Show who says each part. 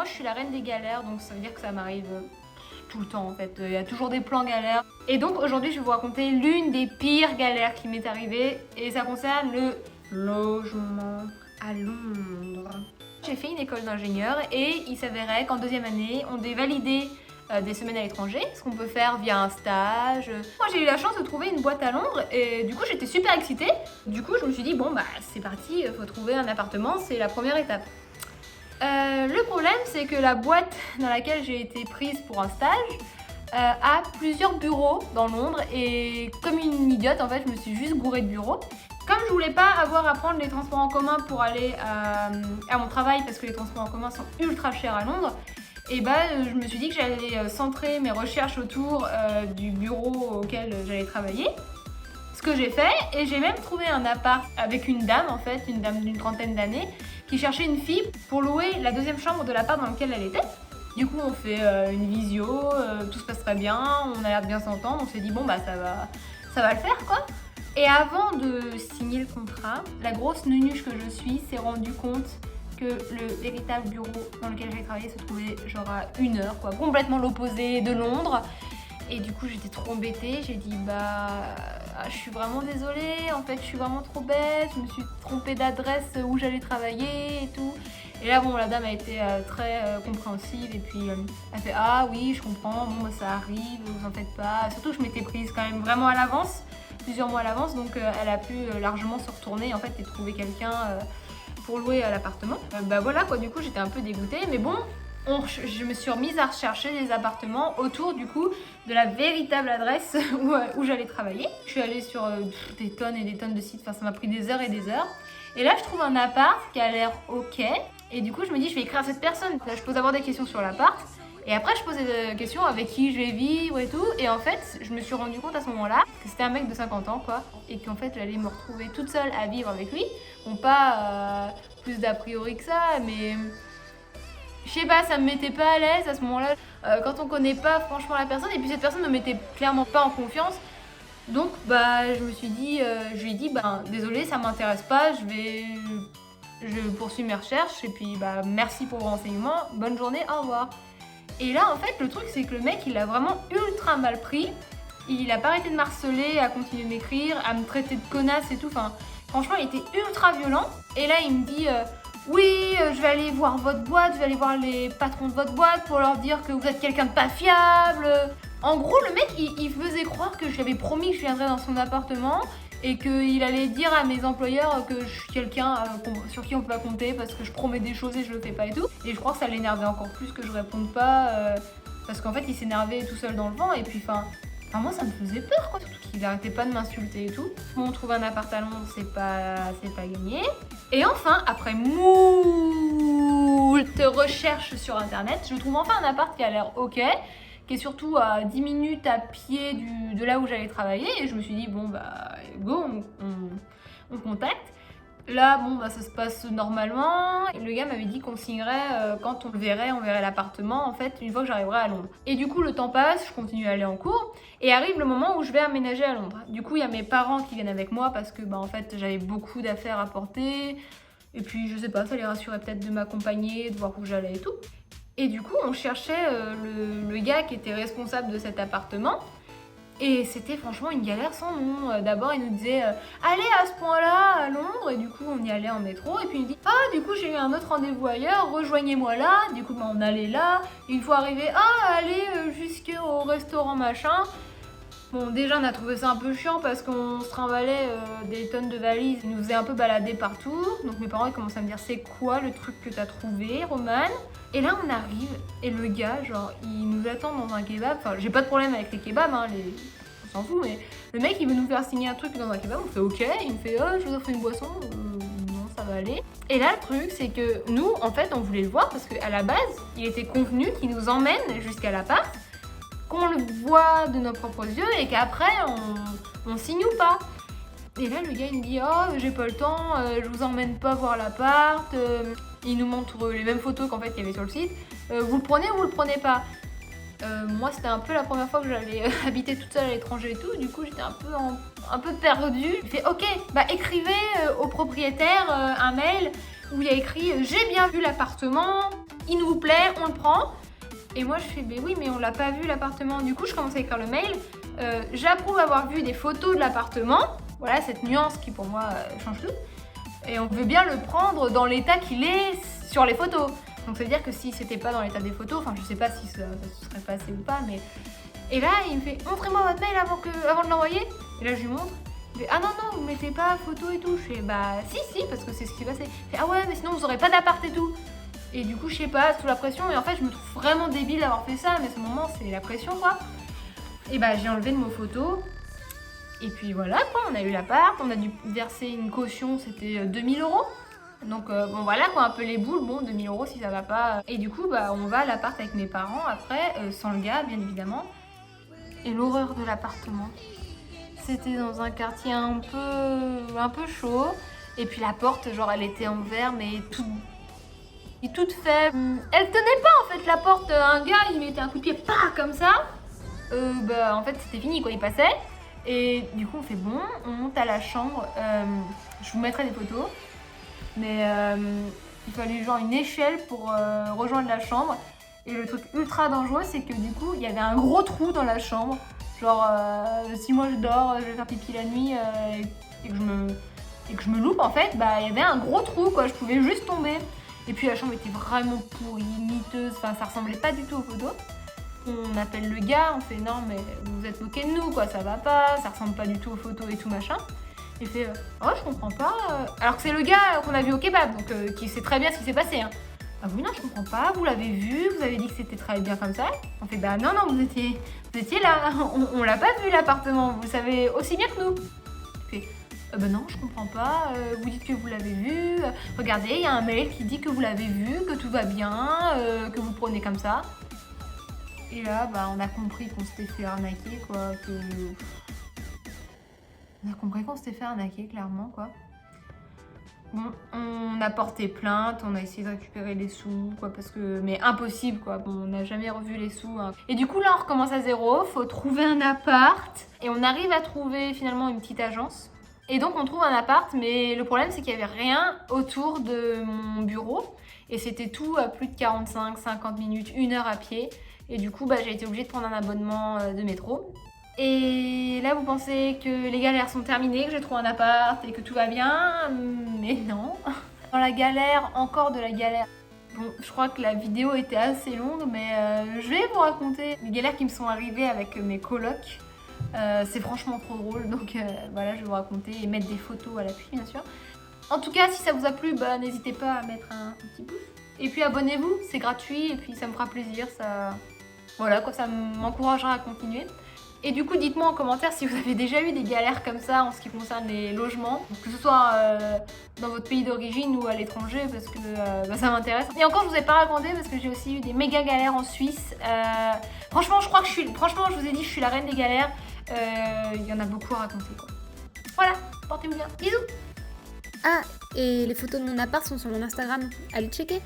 Speaker 1: moi je suis la reine des galères, donc ça veut dire que ça m'arrive tout le temps en fait. Il y a toujours des plans galères. Et donc aujourd'hui je vais vous raconter l'une des pires galères qui m'est arrivée et ça concerne le logement à Londres. J'ai fait une école d'ingénieur et il s'avérait qu'en deuxième année on devait valider des semaines à l'étranger, ce qu'on peut faire via un stage. Moi j'ai eu la chance de trouver une boîte à Londres et du coup j'étais super excitée. Du coup je me suis dit bon bah c'est parti, faut trouver un appartement, c'est la première étape. Le problème c'est que la boîte dans laquelle j'ai été prise pour un stage a plusieurs bureaux dans Londres et comme une idiote en fait je me suis juste gourée de bureaux. Comme je voulais pas avoir à prendre les transports en commun pour aller à mon travail parce que les transports en commun sont ultra chers à Londres, et bah je me suis dit que j'allais centrer mes recherches autour du bureau auquel j'allais travailler. Ce que j'ai fait, et j'ai même trouvé un appart avec une dame en fait, une dame d'une trentaine d'années, qui cherchait une fille pour louer la deuxième chambre de l'appart dans lequel elle était. Du coup on fait une visio, tout se passe très bien, on a l'air de bien s'entendre, on s'est dit bon bah ça va le faire quoi. Et avant de signer le contrat, la grosse nunuche que je suis s'est rendue compte que le véritable bureau dans lequel j'ai travaillé se trouvait genre à 1 heure, quoi, complètement l'opposé de Londres. Et du coup j'étais trop embêtée, j'ai dit bah je suis vraiment désolée, en fait je suis vraiment trop bête, je me suis trompée d'adresse où j'allais travailler et tout. Et là bon la dame a été très compréhensive et puis elle fait ah oui je comprends, bon bah, ça arrive, vous en faites pas. Surtout que je m'étais prise quand même vraiment à l'avance, plusieurs mois à l'avance, donc elle a pu largement se retourner en fait et trouver quelqu'un pour louer à l'appartement. Bah voilà quoi, du coup j'étais un peu dégoûtée, mais bon, je me suis remise à rechercher des appartements autour du coup de la véritable adresse où j'allais travailler. Je suis allée sur des tonnes et des tonnes de sites, enfin ça m'a pris des heures et des heures. Et là je trouve un appart qui a l'air ok, et du coup je me dis je vais écrire à cette personne. Là je pose d'abord des questions sur l'appart, et après je pose des questions avec qui je vais vivre et tout, et en fait je me suis rendu compte à ce moment-là que c'était un mec de 50 ans quoi, et qu'en fait j'allais me retrouver toute seule à vivre avec lui. Bon pas plus d'a priori que ça, mais je sais pas, ça me mettait pas à l'aise à ce moment-là, quand on connaît pas franchement la personne, et puis cette personne me mettait clairement pas en confiance. Donc bah je me suis dit, je lui ai dit bah désolée ça m'intéresse pas, je poursuis mes recherches, et puis bah merci pour vos renseignements, bonne journée, au revoir. Et là en fait le truc c'est que le mec il l'a vraiment ultra mal pris, il a pas arrêté de m'harceler, à continuer de m'écrire, à me traiter de connasse et tout, enfin franchement il était ultra violent. Et là il me dit oui je vais aller voir votre boîte, je vais aller voir les patrons de votre boîte pour leur dire que vous êtes quelqu'un de pas fiable. En gros le mec il faisait croire que je lui avais promis que je viendrais dans son appartement et qu'il allait dire à mes employeurs que je suis quelqu'un sur qui on peut pas compter parce que je promets des choses et je le fais pas et tout. Et je crois que ça l'énervait encore plus que je réponde pas parce qu'en fait il s'énervait tout seul dans le vent, et puis enfin moi ça me faisait peur quoi, surtout qu'il arrêtait pas de m'insulter et tout. Bon, on trouve un appart à Londres, c'est pas gagné. Et enfin, après moult recherches sur internet, je trouve enfin un appart qui a l'air ok, qui est surtout à 10 minutes à pied de là où j'allais travailler, et je me suis dit bon bah go, on contacte. Là bon bah ça se passe normalement, et le gars m'avait dit qu'on signerait quand on verrait l'appartement en fait une fois que j'arriverai à Londres. Et du coup le temps passe, je continue à aller en cours, et arrive le moment où je vais aménager à Londres. Du coup il y a mes parents qui viennent avec moi parce que bah en fait j'avais beaucoup d'affaires à porter, et puis je sais pas, ça les rassurait peut-être de m'accompagner, de voir où j'allais et tout. Et du coup on cherchait le gars qui était responsable de cet appartement. Et c'était franchement une galère sans nom. D'abord il nous disait allez à ce point-là à Londres, et du coup on y allait en métro, et puis il nous dit ah du coup j'ai eu un autre rendez-vous ailleurs, rejoignez-moi là. Du coup on allait là, et une fois arrivé allez jusqu'au restaurant machin. Bon déjà on a trouvé ça un peu chiant parce qu'on se trimballait des tonnes de valises, il nous faisait un peu balader partout. Donc mes parents ils commencent à me dire c'est quoi le truc que t'as trouvé Romane? Et là on arrive et le gars genre il nous attend dans un kebab, enfin j'ai pas de problème avec les kebabs on s'en fout, mais le mec il veut nous faire signer un truc dans un kebab, on fait ok, il me fait je vous offre une boisson, non ça va aller. Et là le truc c'est que nous en fait on voulait le voir parce qu'à la base il était convenu qu'il nous emmène jusqu'à l'appart, qu'on le voit de nos propres yeux et qu'après on signe ou pas. Et là le gars il me dit j'ai pas le temps, je vous emmène pas voir l'appart, il nous montre les mêmes photos qu'en fait il y avait sur le site, vous le prenez ou vous le prenez pas. Moi c'était un peu la première fois que j'allais habiter toute seule à l'étranger et tout, du coup j'étais un peu perdue. Il fait ok bah écrivez au propriétaire un mail où il y a écrit j'ai bien vu l'appartement, il nous plaît, on le prend. Et moi je fais mais oui mais on l'a pas vu l'appartement. Du coup je commence à écrire le mail. J'approuve avoir vu des photos de l'appartement. Voilà cette nuance qui pour moi change tout. Et on veut bien le prendre dans l'état qu'il est sur les photos. Donc ça veut dire que si c'était pas dans l'état des photos, enfin je sais pas si ça serait passé ou pas, mais... Et là il me fait montrez-moi votre mail avant de l'envoyer. Et là je lui montre. Il fait ah non vous mettez pas photo et tout. Je fais bah si parce que c'est ce qui va passer. Il fait ah ouais mais sinon vous aurez pas d'appart et tout. Et du coup je sais pas, sous la pression, et en fait je me trouve vraiment débile d'avoir fait ça, mais à ce moment c'est la pression quoi. Et bah j'ai enlevé de nos photos. Et puis voilà quoi, on a eu l'appart, on a dû verser une caution, c'était 2000 €. Donc bon voilà quoi, un peu les boules, bon 2000 € si ça va pas. Et du coup bah on va à l'appart avec mes parents après, sans le gars bien évidemment. Et l'horreur de l'appartement, c'était dans un quartier un peu chaud. Et puis la porte genre elle était en verre mais toute faible. Elle tenait pas en fait la porte, un gars il mettait un coup de pied comme ça. Bah en fait c'était fini quoi, il passait. Et du coup on fait bon, on monte à la chambre, je vous mettrai des photos, mais il fallait genre une échelle pour rejoindre la chambre. Et le truc ultra dangereux c'est que du coup il y avait un gros trou dans la chambre, genre si moi je dors, je vais faire pipi la nuit et que je me loupe en fait, bah il y avait un gros trou quoi, je pouvais juste tomber. Et puis la chambre était vraiment pourrie, miteuse, enfin ça ressemblait pas du tout aux photos. On appelle le gars, on fait non mais vous êtes moqué de nous quoi, ça va pas, ça ressemble pas du tout aux photos et tout machin. Il fait oh je comprends pas, alors que c'est le gars qu'on a vu au kebab, donc qui sait très bien ce qui s'est passé. Hein. Ah oui non je comprends pas, vous l'avez vu, vous avez dit que c'était très bien comme ça. On fait bah non vous étiez là, on l'a pas vu l'appartement, vous le savez aussi bien que nous. Il fait bah non je comprends pas, vous dites que vous l'avez vu, regardez il y a un mail qui dit que vous l'avez vu, que tout va bien, que vous prenez comme ça. Et là, bah, on a compris qu'on s'était fait arnaquer, quoi, On a compris qu'on s'était fait arnaquer, clairement, quoi. Bon, on a porté plainte, on a essayé de récupérer les sous, quoi, parce que... Mais impossible, quoi, bon, on n'a jamais revu les sous. Hein. Et du coup, là, on recommence à zéro, faut trouver un appart. Et on arrive à trouver, finalement, une petite agence. Et donc, on trouve un appart, mais le problème, c'est qu'il n'y avait rien autour de mon bureau. Et c'était tout à plus de 45, 50 minutes, 1 heure à pied. Et du coup, bah, j'ai été obligée de prendre un abonnement de métro. Et là, vous pensez que les galères sont terminées, que j'ai trouvé un appart et que tout va bien, mais non. Dans la galère, encore de la galère. Bon, je crois que la vidéo était assez longue, mais je vais vous raconter les galères qui me sont arrivées avec mes colocs. C'est franchement trop drôle, donc voilà, je vais vous raconter et mettre des photos à l'appui, bien sûr. En tout cas, si ça vous a plu, bah, n'hésitez pas à mettre un petit pouce. Et puis abonnez-vous, c'est gratuit et puis ça me fera plaisir, ça... Voilà, quoi, ça m'encouragera à continuer. Et du coup, dites-moi en commentaire si vous avez déjà eu des galères comme ça en ce qui concerne les logements, que ce soit dans votre pays d'origine ou à l'étranger, parce que bah, ça m'intéresse. Et encore, je vous ai pas raconté parce que j'ai aussi eu des méga galères en Suisse. Franchement, je crois que franchement, je vous ai dit, je suis la reine des galères. Il y en a beaucoup à raconter, quoi. Voilà, portez-vous bien. Bisous.
Speaker 2: Ah, et les photos de mon appart sont sur mon Instagram. Allez checker.